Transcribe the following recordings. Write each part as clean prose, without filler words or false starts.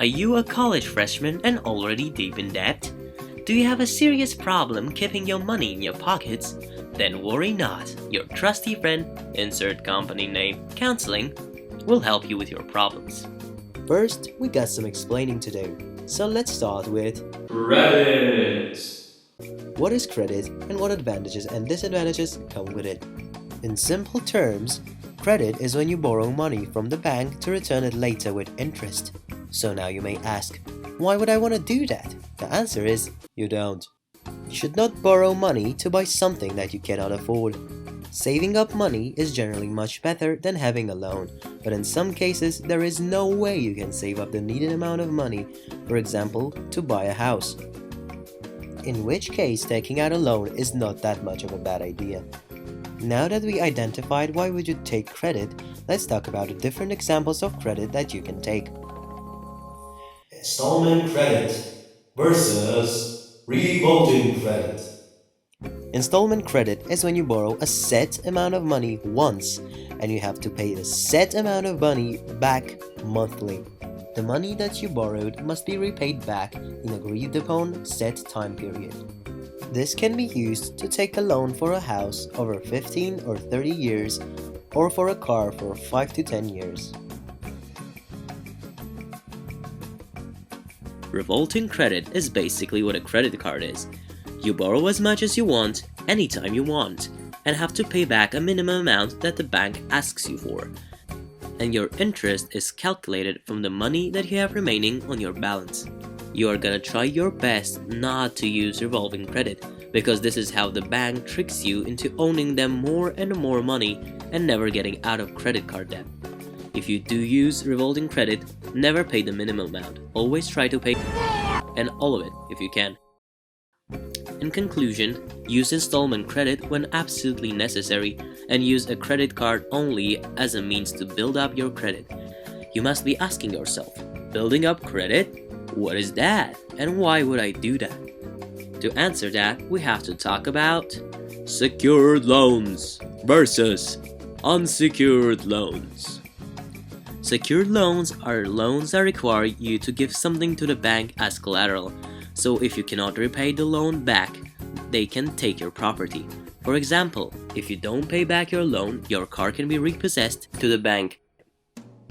Are you a college freshman and already deep in debt? Do you have a serious problem keeping your money in your pockets? Then worry not, your trusty friend, insert company name, Counceling, will help you with your problems. First, we got some explaining to do, so let's start with Credit. what is credit and what advantages and disadvantages come with it. In simple terms, credit is when you borrow money from the bank to return it later with interest. So now you may ask, why would I want to do that? The answer is, you don't. You should not borrow money to buy something that you cannot afford. Saving up money is generally much better than having a loan, but in some cases there is no way you can save up the needed amount of money, for example, to buy a house. In which case taking out a loan is not that much of a bad idea. Now that we identified why would you take credit, let's talk about the different examples of credit that you can take. Installment credit versus revolving credit. Installment credit is when you borrow a set amount of money once and you have to pay the set amount of money back monthly. The money that you borrowed must be repaid back in agreed upon set time period. This can be used to take a loan for a house over 15 or 30 years or for a car for 5 to 10 years. Revolving credit is basically what a credit card is. You borrow as much as you want, anytime you want, and have to pay back a minimum amount that the bank asks you for. And your interest is calculated from the money that you have remaining on your balance. You are gonna try your best not to use revolving credit, because this is how the bank tricks you into owning them more and more money and never getting out of credit card debt. If you do use revolving credit, never pay the minimum amount. Always try to pay and all of it if you can. In conclusion, use installment credit when absolutely necessary and use a credit card only as a means to build up your credit. You must be asking yourself, building up credit? What is that? And why would I do that? To answer that, we have to talk about secured loans versus unsecured loans. Secured loans are loans that require you to give something to the bank as collateral, so if you cannot repay the loan back, they can take your property. For example, if you don't pay back your loan, your car can be repossessed to the bank.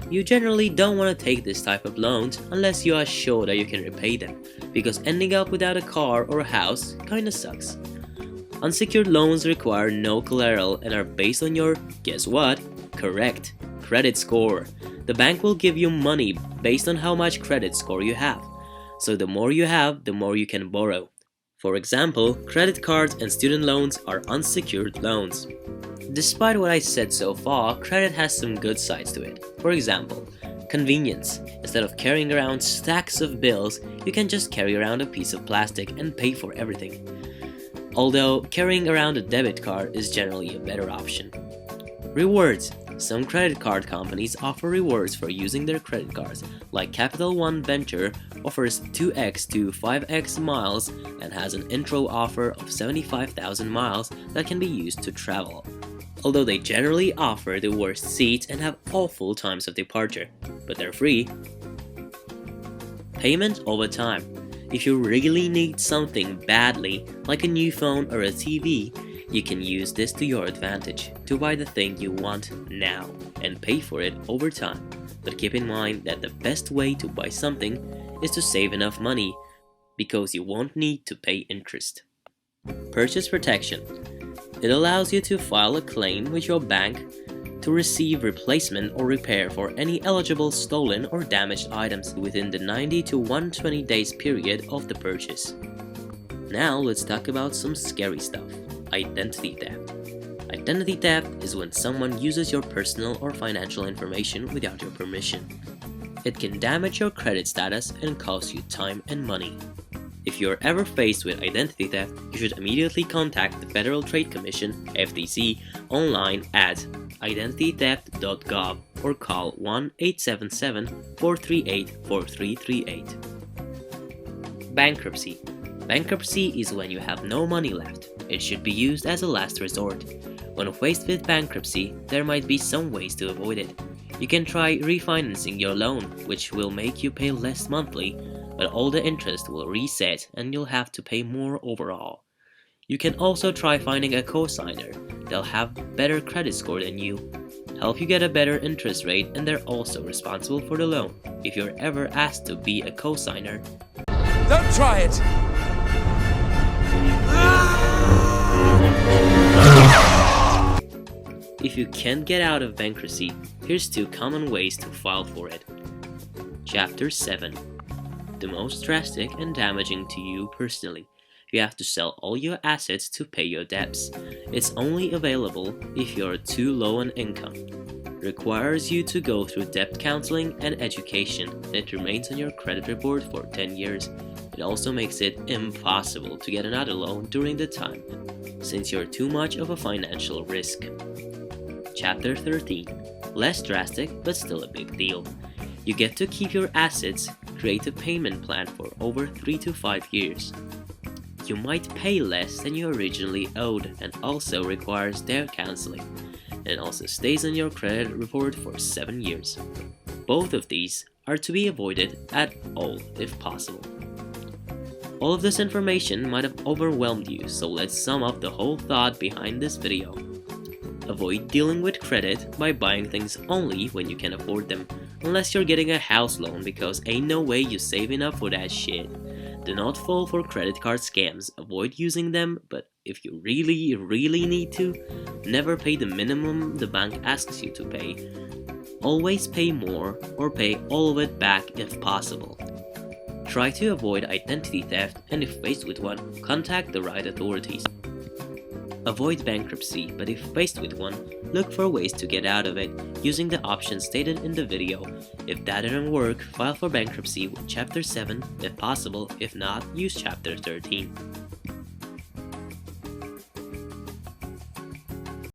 You generally don't want to take this type of loans unless you are sure that you can repay them, because ending up without a car or a house kinda sucks. Unsecured loans require no collateral and are based on your, guess what? Correct, credit score. The bank will give you money based on how much credit score you have. So the more you have, the more you can borrow. For example, credit cards and student loans are unsecured loans. Despite what I said so far, credit has some good sides to it. For example, convenience. Instead of carrying around stacks of bills, you can just carry around a piece of plastic and pay for everything. Although carrying around a debit card is generally a better option. Rewards. Some credit card companies offer rewards for using their credit cards, like Capital One Venture offers 2x to 5x miles and has an intro offer of 75,000 miles that can be used to travel. Although they generally offer the worst seats and have awful times of departure, but they're free. Payment over time. If you really need something badly, like a new phone or a TV, you can use this to your advantage to buy the thing you want now and pay for it over time. But keep in mind that the best way to buy something is to save enough money because you won't need to pay interest. Purchase protection. It allows you to file a claim with your bank to receive replacement or repair for any eligible stolen or damaged items within the 90 to 120 days period of the purchase. Now let's talk about some scary stuff. Identity theft. Identity theft is when someone uses your personal or financial information without your permission. It can damage your credit status and cost you time and money. If you are ever faced with identity theft, you should immediately contact the Federal Trade Commission (FTC) online at identitytheft.gov or call 1-877-438-4338. Bankruptcy. Bankruptcy is when you have no money left. It should be used as a last resort. When faced with bankruptcy, there might be some ways to avoid it. You can try refinancing your loan, which will make you pay less monthly, but all the interest will reset and you'll have to pay more overall. You can also try finding a cosigner. They'll have better credit score than you, help you get a better interest rate, and they're also responsible for the loan. If you're ever asked to be a cosigner, don't try it! If you can't get out of bankruptcy, here's 2 common ways to file for it. Chapter 7. The most drastic and damaging to you personally. You have to sell all your assets to pay your debts. It's only available if you're too low on income. Requires you to go through debt counseling and education, and it remains on your credit report for 10 years. It also makes it impossible to get another loan during the time, since you're too much of a financial risk. Chapter 13. Less drastic, but still a big deal. You get to keep your assets, create a payment plan for over 3 to 5 years. You might pay less than you originally owed, and also requires debt counseling, and also stays on your credit report for 7 years. Both of these are to be avoided at all if possible. All of this information might have overwhelmed you, so let's sum up the whole thought behind this video. Avoid dealing with credit by buying things only when you can afford them, unless you're getting a house loan, because ain't no way you save enough for that shit. Do not fall for credit card scams, avoid using them, but if you really need to, never pay the minimum the bank asks you to pay. Always pay more or pay all of it back if possible. Try to avoid identity theft, and if faced with one, contact the right authorities. Avoid bankruptcy, but if faced with one, look for ways to get out of it using the options stated in the video. If that didn't work, file for bankruptcy with Chapter 7 if possible. If not, use Chapter 13.